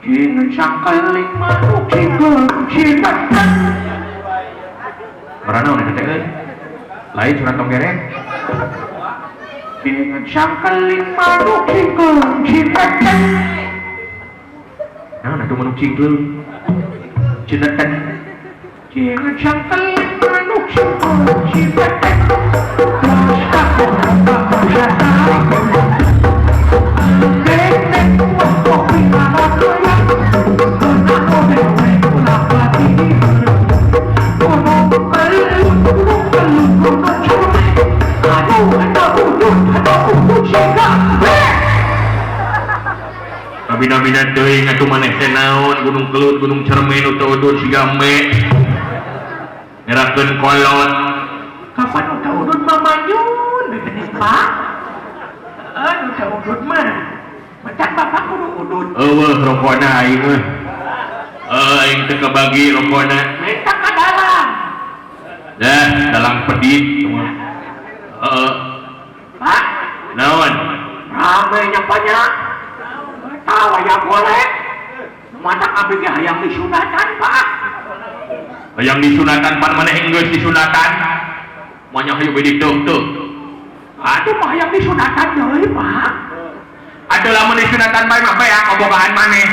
Jingan sangkaling manuk singgung sinatan. Marana udah ketek lain surat tonggereng. Jingan sangkaling manuk singgung sinatan. Nah itu manuk singgung sinatan. Jingan sangkaling manuk singgung sinatan. Terus aku bahasa Bina-bina teuing atuh maneh teh naon Gunung Kelut, Gunung Cermin, Uta-udun Sigambe ngerakeun kolot. Kapan Uta-udun mah manyun bebenih Pak? Uta-udun mah macan bapak kudu udun. Eueuh rokona aing mah. Aing teu kabagi rokona. Minta ka dalam. Dah, dalang pedit. Pak, naon? Rame nyapanya. Tahu ya boleh. Mata abdi ge hayang disunatan, Pak. Hayang disunatan pan maneh geus disunatan. Monya hayu beudik teuh. Aduh mah hayang disunatan deui, Pak. Aduh lamun disunatan bae mah beak kabogaan maneh.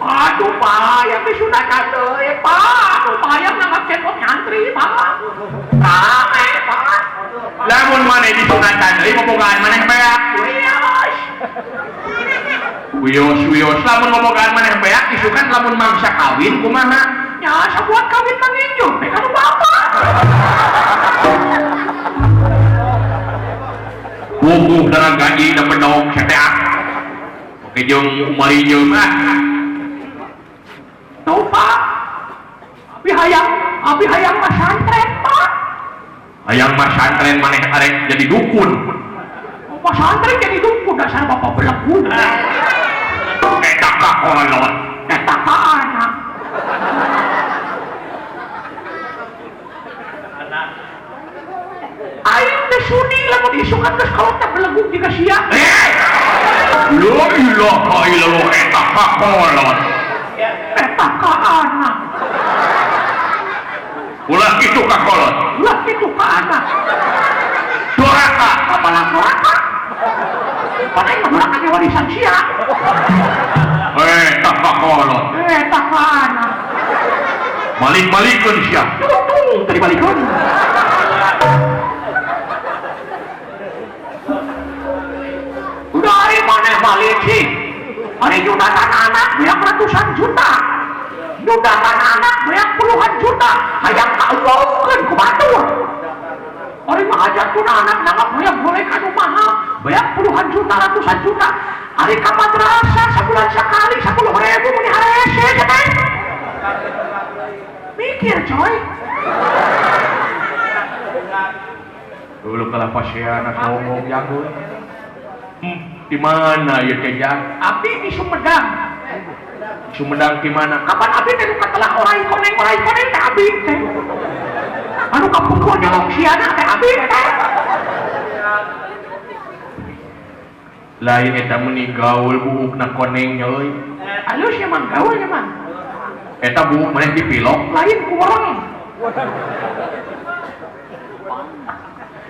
Aduh Pak, yang disunatan deui, Pak. Aduh Pak hayang nanggap cendok nyantri, Pak. Rame, Pak. Lamun maneh disunatan deui kabogaan maneh beak. Wios lamun ngomogaan maneh beak disukan lamun mangsa kawin kumaha? Ya sabuat kawin manginjung teh kanu bapak. Bubuh darah gaji da pedog seteak. Oke jeung umari jelema. Tuh Pak. Abi hayang masantren, Pak. Hayang masantren maneh arek jadi dukun. Masantren jadi dukun dasar bapak belekun. Eta ka kolot, eta ka anak. Aing teh suni lamun disukan geus kolot teh beleguk jiga sia. La ilaha illallah eta ka kolot. Eta ka anak. Ulah kitu ka kolot. Ulah kitu ka anak. Duraka, apalah duraka? Padahal duraka ge warisan sia. Tak kolot. Tak anak. Malik-malikun sia. Tung tadi balikun. Dari mana balik sih? Hari judatan anak banyak ratusan juta. Judatan anak banyak puluhan juta. Hayang kauwaukeun ku batur. Hari mah hajatun anak nanggap banyak boleh kanu mahal. Banyak puluhan juta, ratusan juta. Hari ka madrasah sebulan sekali 10.000 meni harese teh. Mikir coy. Dulu kalau pasien ngomong jago. Di mana ya teh jag? Abdi di Sumedang. Sumedang di mana? Kapan abdi teh katelah orai koneng teh abdi teh. Anu kampung nyolong siana teh abdi teh. Lain eta meuni gaul buukna koneng euy. Alus ya man gaul ya man. Eta buuk maneh dipilok lain ku urang.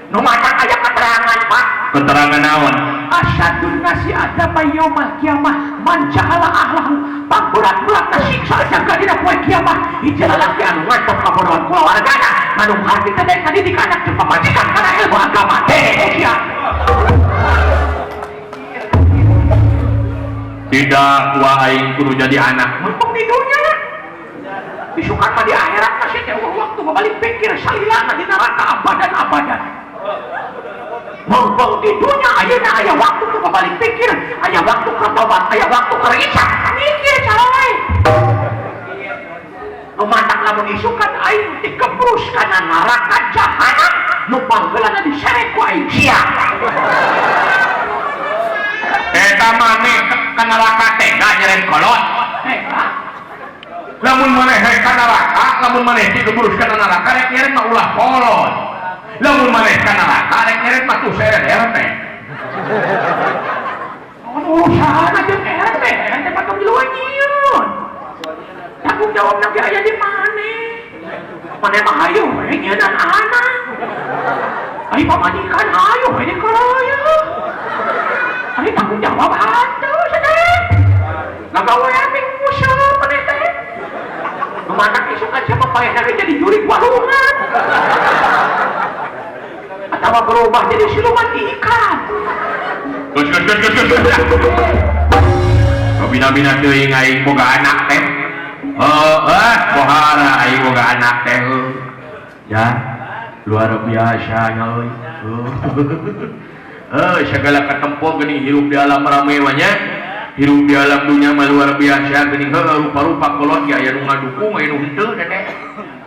Nu matak aya keterangan Pak. Keterangan naon? Asyadun nasi ada yaumil kiamah man ja'ala ahlahu pangberat-berat siksa jaga dina poe kiamah hiji lalaki anu ngantos kabodohan kulawargana anu harti teh tadi dikanak jeung pamajikan kana ilmu agama teh sia. Tidak wa aing kudu jadi anak mumpung di dunia disukan mah di akhirat masih teh waktu balik pikir salilana di neraka abadan. Mumpung di dunia ayeuna aya waktu ku balik pikir, aya waktu ka tobat, aya waktu ka rica. Mikir calai. Nu mantak lamun isukan aing dikebrus kana neraka jahanam, nu panggeulana diseret ku aing sia. Eta maneh ka neraka teh nyeret kolot. Lamun maneh ka neraka, lamun maneh dikebrus kana neraka rek nyeret mah ulah kolot. Lamun maneh ka neraka rek nyeret mah tuh seret RT. Urusan aja RT, RT patung mana mah hayu we nyeunaan anak. Ari pamajikan hayu we di kalaya. Ari tanggung jawab hanteu cenah. Ngagawean minggu useup maneh teh. Numanak isukan siapa payah jadi juri warungan. Atawa berubah jadi siluman ikan. Gus. Bina-bina teuing aing boga anak teh. Pohara aing boga anak teh. Ya, luar biasa euy. Segala katempo geuning hirup di alam rame nya. Hirup di alam dunia mah luar biasa geuning rupa-rupa kolot ge aya nu ngadukung aya nu henteu teh.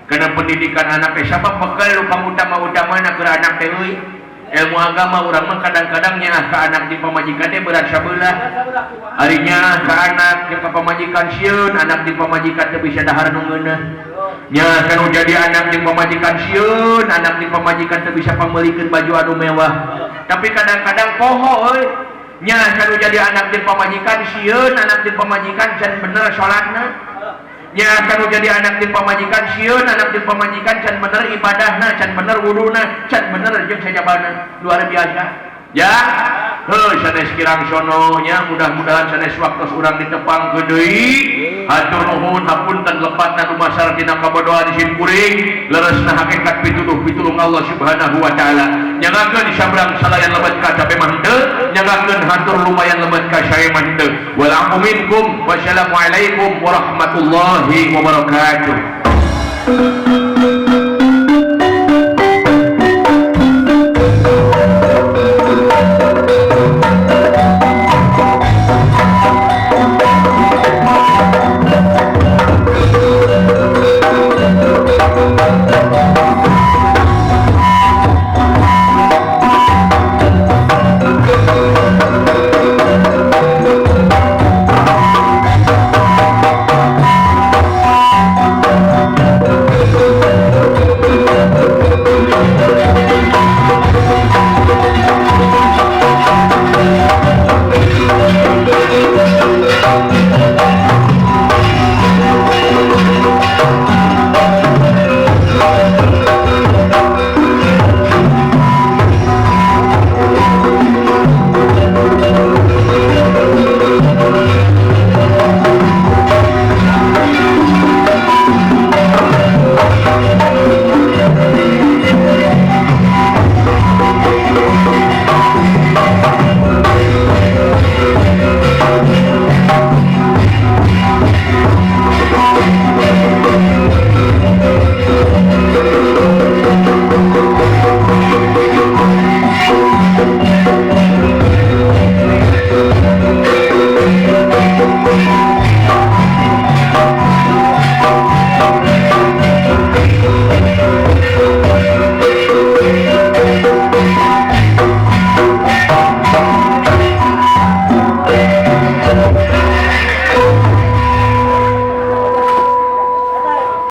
Karena pendidikan anak teh sabab bekal nu pangutama-utamana keur anak teh euy. Ilmu agama urang mah kadang-kadang nyaah ka anak di pamajikan teh berat sabelah. Ari nyaah ka anak jeung ka pamajikan sieun, anak di pamajikan teh bisa dahar nu ngeuneuh. Nyaah kanu jadi anak di pamajikan sieun, anak di pamajikan teh bisa pameulikkeun baju anu mewah. Tapi kadang-kadang poho euy. Nyaah kanu jadi anak di pamajikan sieun, anak di pamajikan can bener salatna. Nya kanu jadi anak di pamajikan sieun, anak di pamajikan can bener ibadahna, can bener wuduna, can bener jeung sajabana. Luar biasa. Ya, sanes kirang sono nya mudah-mudahan sanes waktos urang ditepang deui. Hatur nuhun hapunten lepatna dumasar dina kabodohan sim kuring, leresna hakikat pituluh-pitulung Allah Subhanahu wa taala. Nyangakeun sabrang salayan lebat ka cabe mah henteu, nyangakeun hatur lumayan lebat ka sae mah henteu. Wal afu minkum wassalamu alaikum warahmatullahi wabarakatuh.